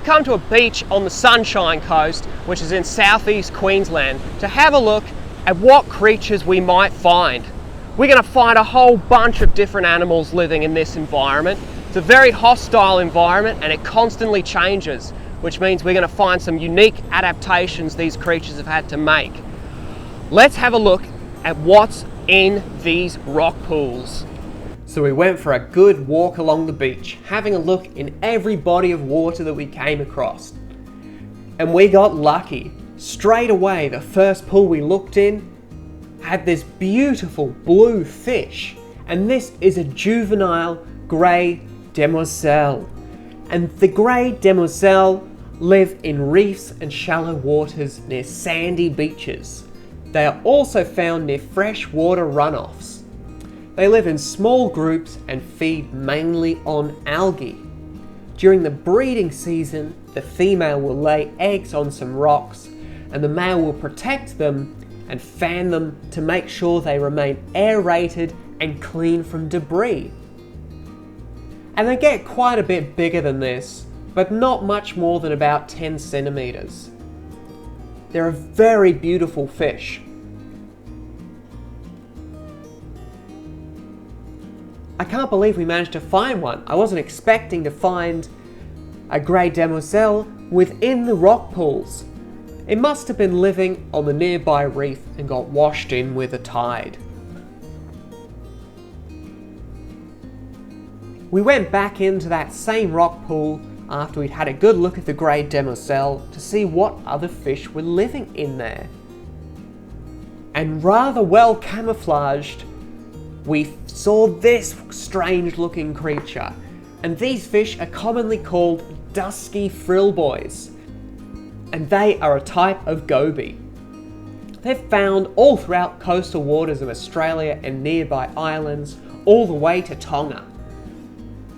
We've come to a beach on the Sunshine Coast, which is in southeast Queensland, to have a look at what creatures we might find. We're going to find a whole bunch of different animals living in this environment. It's a very hostile environment and it constantly changes, which means we're going to find some unique adaptations these creatures have had to make. Let's have a look at what's in these rock pools. So we went for a good walk along the beach, having a look in every body of water that we came across. And we got lucky. Straight away, the first pool we looked in had this beautiful blue fish. And this is a juvenile grey Demoiselle. And the grey Demoiselle live in reefs and shallow waters near sandy beaches. They are also found near freshwater runoffs. They live in small groups and feed mainly on algae. During the breeding season, the female will lay eggs on some rocks and the male will protect them and fan them to make sure they remain aerated and clean from debris. And they get quite a bit bigger than this, but not much more than about 10 centimeters. They're a very beautiful fish. I can't believe we managed to find one. I wasn't expecting to find a grey Demoiselle within the rock pools. It must have been living on the nearby reef and got washed in with a tide. We went back into that same rock pool after we'd had a good look at the grey Demoiselle to see what other fish were living in there. And rather well camouflaged, we saw this strange looking creature. And these fish are commonly called Dusky Frillboys. And they are a type of goby. They're found all throughout coastal waters of Australia and nearby islands, all the way to Tonga.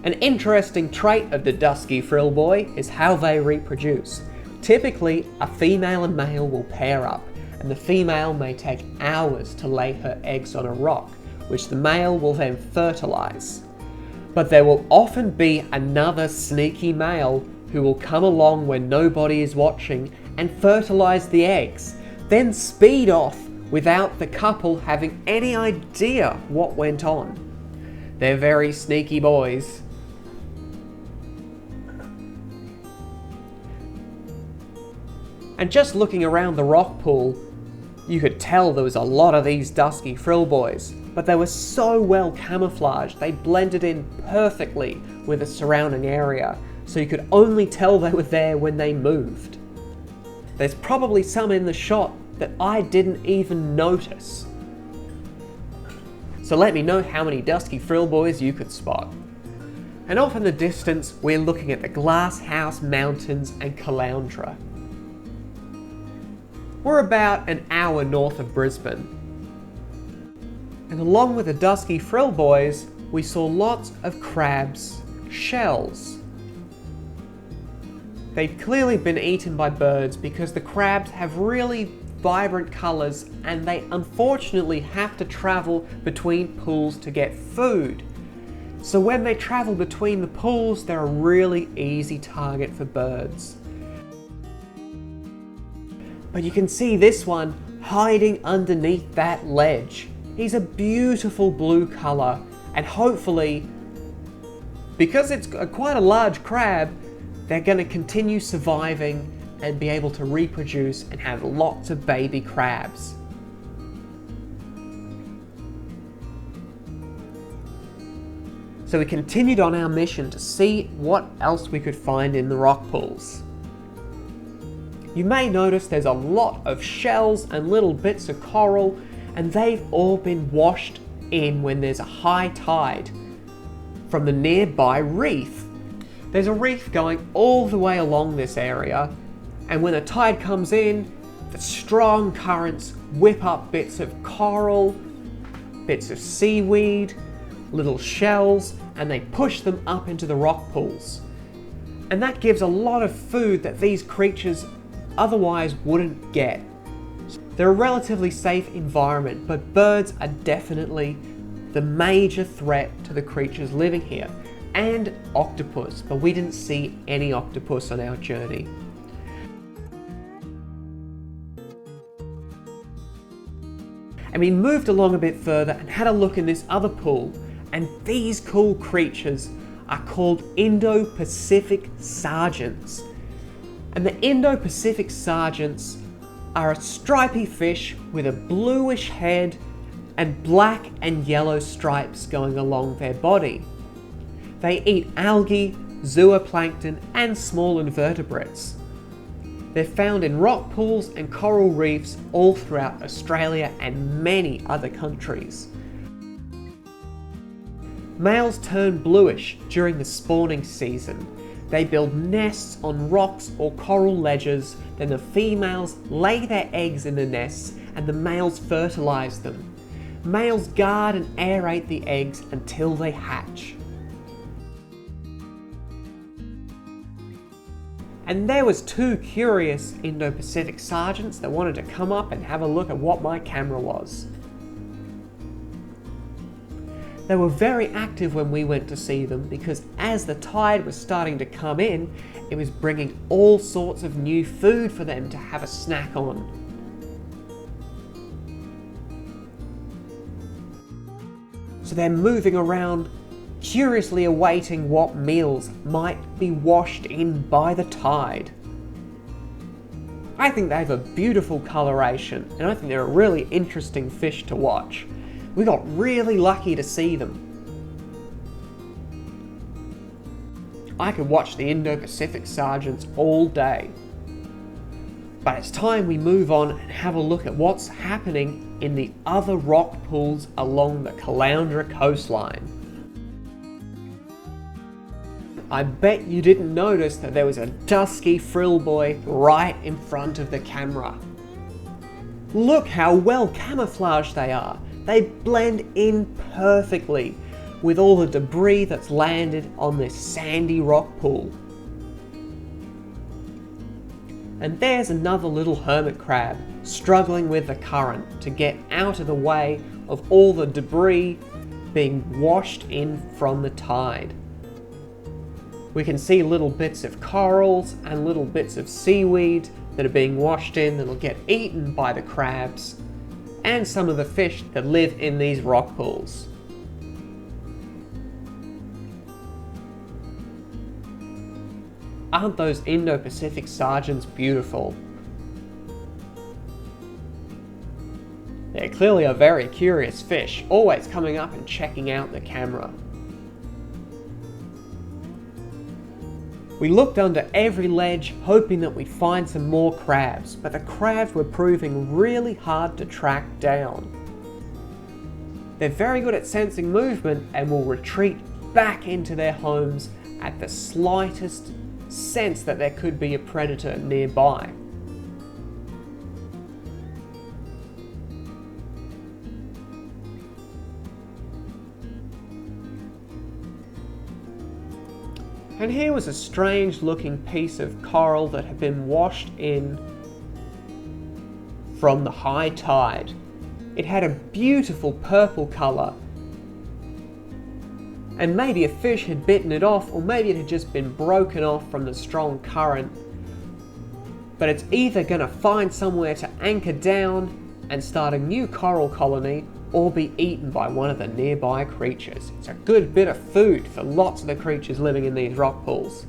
An interesting trait of the Dusky Frillboy is how they reproduce. Typically, a female and male will pair up, and the female may take hours to lay her eggs on a rock, which the male will then fertilize. But there will often be another sneaky male who will come along when nobody is watching and fertilize the eggs, then speed off without the couple having any idea what went on. They're very sneaky boys. And just looking around the rock pool, you could tell there was a lot of these Dusky Frillboys, but they were so well camouflaged, they blended in perfectly with the surrounding area, so you could only tell they were there when they moved. There's probably some in the shot that I didn't even notice. So let me know how many Dusky Frillboys you could spot. And off in the distance, we're looking at the Glass House Mountains and Caloundra. We're about an hour north of Brisbane. And along with the Dusky Frillboys, we saw lots of crabs' shells. They've clearly been eaten by birds because the crabs have really vibrant colours and they unfortunately have to travel between pools to get food. So when they travel between the pools, they're a really easy target for birds. But you can see this one hiding underneath that ledge. He's a beautiful blue colour, and hopefully, because it's quite a large crab, they're going to continue surviving and be able to reproduce and have lots of baby crabs. So we continued on our mission to see what else we could find in the rock pools. You may notice there's a lot of shells and little bits of coral, and they've all been washed in when there's a high tide from the nearby reef. There's a reef going all the way along this area, and when the tide comes in, the strong currents whip up bits of coral, bits of seaweed, little shells, and they push them up into the rock pools. And that gives a lot of food that these creatures otherwise wouldn't get. They're a relatively safe environment, but birds are definitely the major threat to the creatures living here. and octopus, but we didn't see any octopus on our journey. And we moved along a bit further and had a look in this other pool, and these cool creatures are called Indo-Pacific Sergents. And the Indo-Pacific Sergents are a stripy fish with a bluish head and black and yellow stripes going along their body. They eat algae, zooplankton and small invertebrates. They're found in rock pools and coral reefs all throughout Australia and many other countries. Males turn bluish during the spawning season. They build nests on rocks or coral ledges, then the females lay their eggs in the nests and the males fertilise them. Males guard and aerate the eggs until they hatch. And there was two curious Indo-Pacific Sergents that wanted to come up and have a look at what my camera was. They were very active when we went to see them because as the tide was starting to come in, it was bringing all sorts of new food for them to have a snack on. So they're moving around, curiously awaiting what meals might be washed in by the tide. I think they have a beautiful coloration and I think they're a really interesting fish to watch. We got really lucky to see them. I could watch the Indo-Pacific Sergents all day. But it's time we move on and have a look at what's happening in the other rock pools along the Caloundra coastline. I bet you didn't notice that there was a Dusky Frillboy right in front of the camera. Look how well camouflaged they are. They blend in perfectly with all the debris that's landed on this sandy rock pool. And there's another little hermit crab struggling with the current to get out of the way of all the debris being washed in from the tide. We can see little bits of corals and little bits of seaweed that are being washed in that'll get eaten by the crabs and some of the fish that live in these rock pools. Aren't those Indo-Pacific Sergents beautiful? They're clearly a very curious fish, always coming up and checking out the camera. We looked under every ledge, hoping that we'd find some more crabs, but the crabs were proving really hard to track down. They're very good at sensing movement and will retreat back into their homes at the slightest sense that there could be a predator nearby. And here was a strange looking piece of coral that had been washed in from the high tide. It had a beautiful purple colour. And maybe a fish had bitten it off, or maybe it had just been broken off from the strong current. But it's either going to find somewhere to anchor down and start a new coral colony, or be eaten by one of the nearby creatures. It's a good bit of food for lots of the creatures living in these rock pools.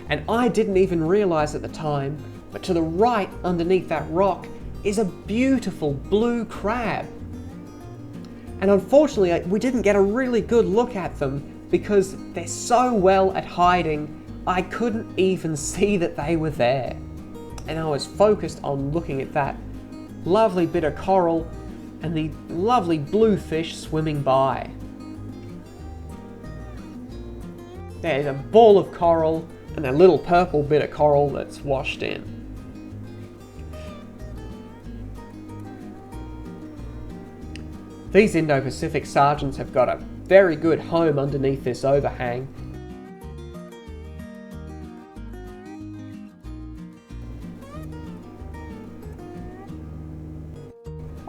And I didn't even realise at the time, but to the right underneath that rock is a beautiful blue crab. And unfortunately, we didn't get a really good look at them because they're so well at hiding, I couldn't even see that they were there. And I was focused on looking at that lovely bit of coral and the lovely blue fish swimming by. There's a ball of coral and a little purple bit of coral that's washed in. These Indo-Pacific Sergents have got a very good home underneath this overhang.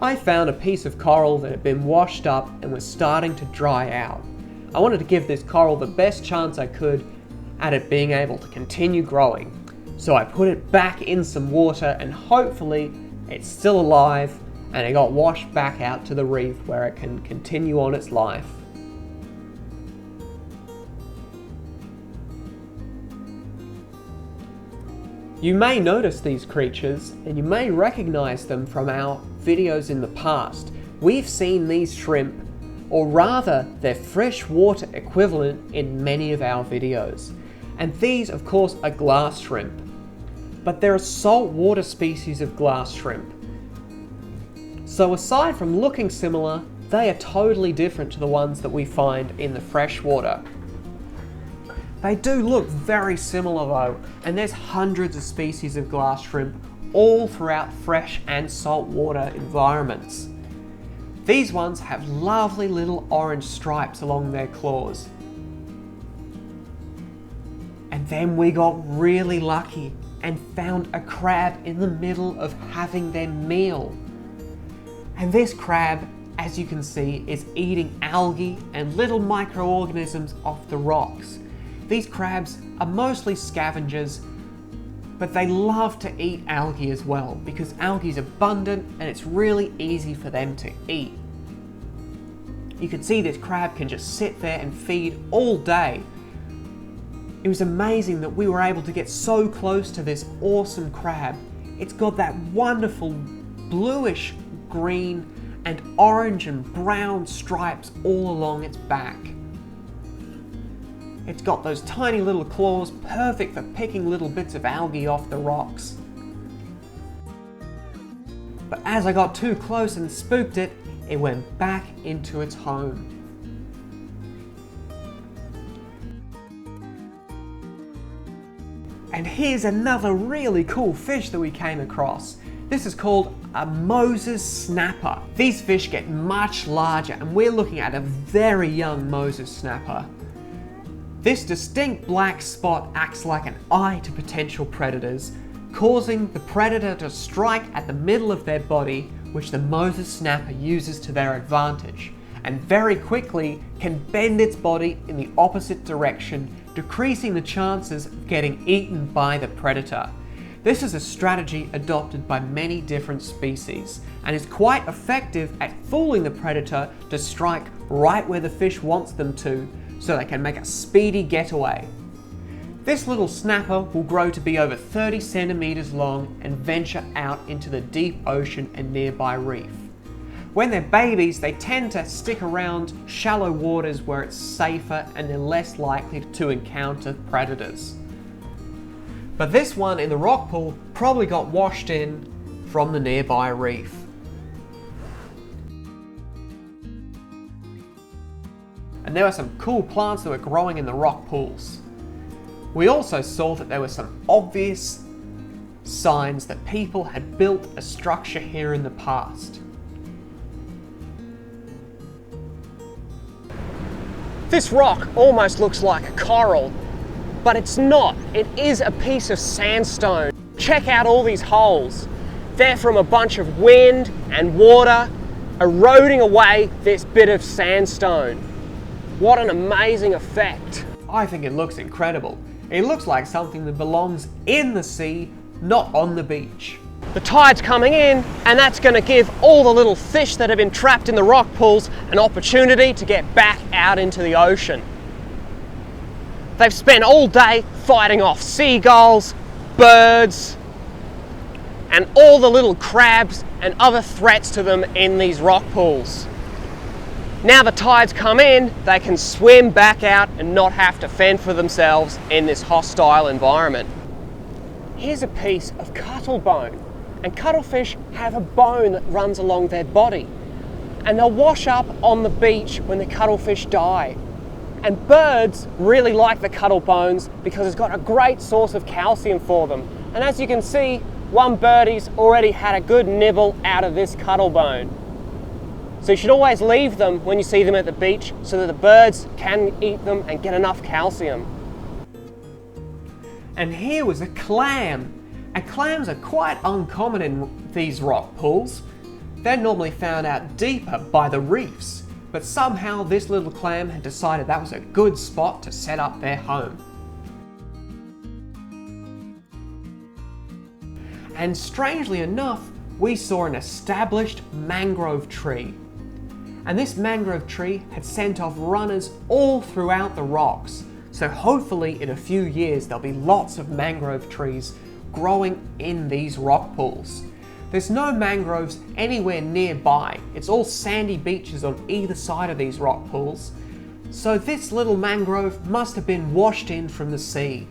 I found a piece of coral that had been washed up and was starting to dry out. I wanted to give this coral the best chance I could at it being able to continue growing. So I put it back in some water and hopefully it's still alive and it got washed back out to the reef where it can continue on its life. You may notice these creatures and you may recognize them from our videos in the past. We've seen these shrimp, or rather their freshwater equivalent, in many of our videos. And these of course are glass shrimp. But there are saltwater species of glass shrimp. So aside from looking similar, they are totally different to the ones that we find in the freshwater. They do look very similar though, and there's hundreds of species of glass shrimp all throughout fresh and saltwater environments. These ones have lovely little orange stripes along their claws. And then we got really lucky and found a crab in the middle of having their meal. And this crab, as you can see, is eating algae and little microorganisms off the rocks. These crabs are mostly scavengers, but they love to eat algae as well because algae is abundant and it's really easy for them to eat. You can see this crab can just sit there and feed all day. It was amazing that we were able to get so close to this awesome crab. It's got that wonderful bluish green and orange and brown stripes all along its back. It's got those tiny little claws, perfect for picking little bits of algae off the rocks. But as I got too close and spooked it, it went back into its home. And here's another really cool fish that we came across. This is called a Moses snapper. These fish get much larger and we're looking at a very young Moses snapper. This distinct black spot acts like an eye to potential predators, causing the predator to strike at the middle of their body, which the Moses snapper uses to their advantage, and very quickly can bend its body in the opposite direction, decreasing the chances of getting eaten by the predator. This is a strategy adopted by many different species and is quite effective at fooling the predator to strike right where the fish wants them to, so they can make a speedy getaway. This little snapper will grow to be over 30 centimeters long and venture out into the deep ocean and nearby reef. When they're babies, they tend to stick around shallow waters where it's safer and they're less likely to encounter predators. But this one in the rock pool probably got washed in from the nearby reef. And there were some cool plants that were growing in the rock pools. We also saw that there were some obvious signs that people had built a structure here in the past. This rock almost looks like a coral, but it's not. It is a piece of sandstone. Check out all these holes. They're from a bunch of wind and water eroding away this bit of sandstone. What an amazing effect. I think it looks incredible. It looks like something that belongs in the sea, not on the beach. The tide's coming in, and that's going to give all the little fish that have been trapped in the rock pools an opportunity to get back out into the ocean. They've spent all day fighting off seagulls, birds, and all the little crabs and other threats to them in these rock pools. Now the tide's come in, they can swim back out and not have to fend for themselves in this hostile environment. Here's a piece of cuttlebone, and cuttlefish have a bone that runs along their body, and they'll wash up on the beach when the cuttlefish die. And birds really like the cuttlebones because it's got a great source of calcium for them. And as you can see, one birdie's already had a good nibble out of this cuttlebone. So you should always leave them when you see them at the beach so that the birds can eat them and get enough calcium. And here was a clam. And clams are quite uncommon in these rock pools. They're normally found out deeper by the reefs. but somehow this little clam had decided that was a good spot to set up their home. And strangely enough, we saw an established mangrove tree. And this mangrove tree had sent off runners all throughout the rocks. So hopefully in a few years there'll be lots of mangrove trees growing in these rock pools. There's no mangroves anywhere nearby. It's all sandy beaches on either side of these rock pools. So this little mangrove must have been washed in from the sea.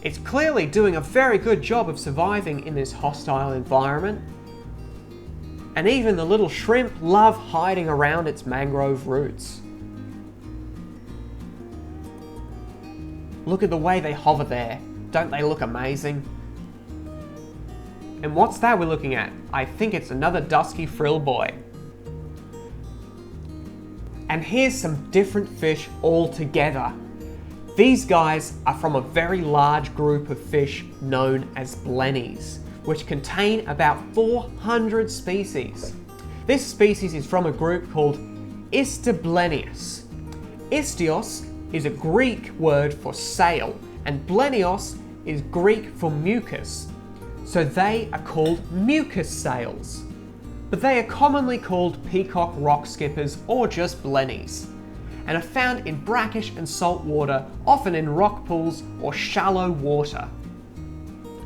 It's clearly doing a very good job of surviving in this hostile environment. And even the little shrimp love hiding around its mangrove roots. Look at the way they hover there. Don't they look amazing? And what's that we're looking at? I think it's another Dusky Frillboy. And here's some different fish altogether. These guys are from a very large group of fish known as Blennies, which contain about 400 species. This species is from a group called Blennies. Istios is a Greek word for sail, and Blennios is Greek for mucus. So they are called mucus sails. But they are commonly called peacock rock skippers or just Blennies, and are found in brackish and salt water, often in rock pools or shallow water.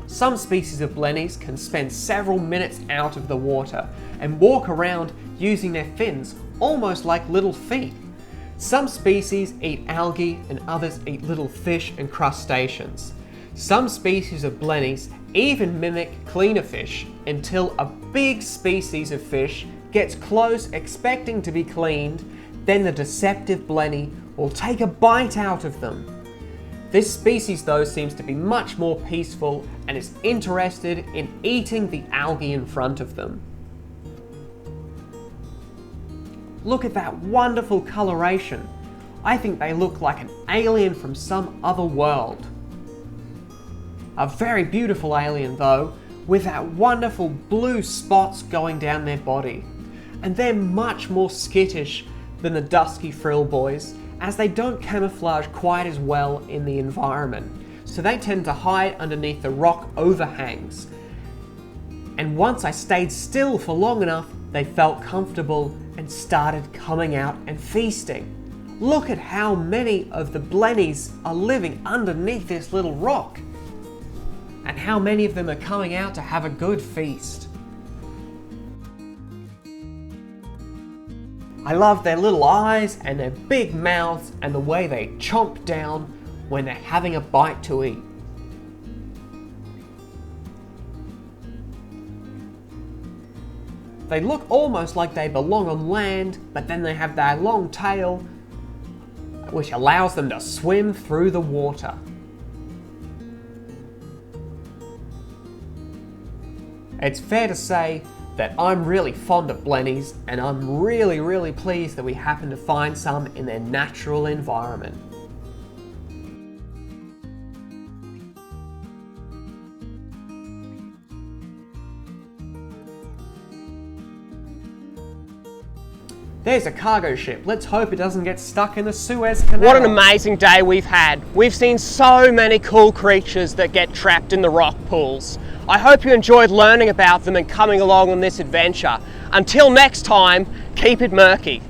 Some species of Blennies can spend several minutes out of the water and walk around using their fins almost like little feet. Some species eat algae and others eat little fish and crustaceans. Some species of Blennies even mimic cleaner fish until a big species of fish gets close expecting to be cleaned. Then the deceptive Blenny will take a bite out of them. This species though seems to be much more peaceful and is interested in eating the algae in front of them. Look at that wonderful coloration. I think they look like an alien from some other world. A very beautiful alien though, with that wonderful blue spots going down their body. And they're much more skittish than the Dusky Frillboys, as they don't camouflage quite as well in the environment, so they tend to hide underneath the rock overhangs. And once I stayed still for long enough, they felt comfortable and started coming out and feasting. Look at how many of the Blennies are living underneath this little rock, and how many of them are coming out to have a good feast. I love their little eyes and their big mouths and the way they chomp down when they're having a bite to eat. They look almost like they belong on land, but then they have their long tail, which allows them to swim through the water. It's fair to say that I'm really fond of Blennies, and I'm really pleased that we happen to find some in their natural environment. There's a cargo ship. Let's hope it doesn't get stuck in the Suez Canal. What an amazing day we've had. We've seen so many cool creatures that get trapped in the rock pools. I hope you enjoyed learning about them and coming along on this adventure. Until next time, keep it murky.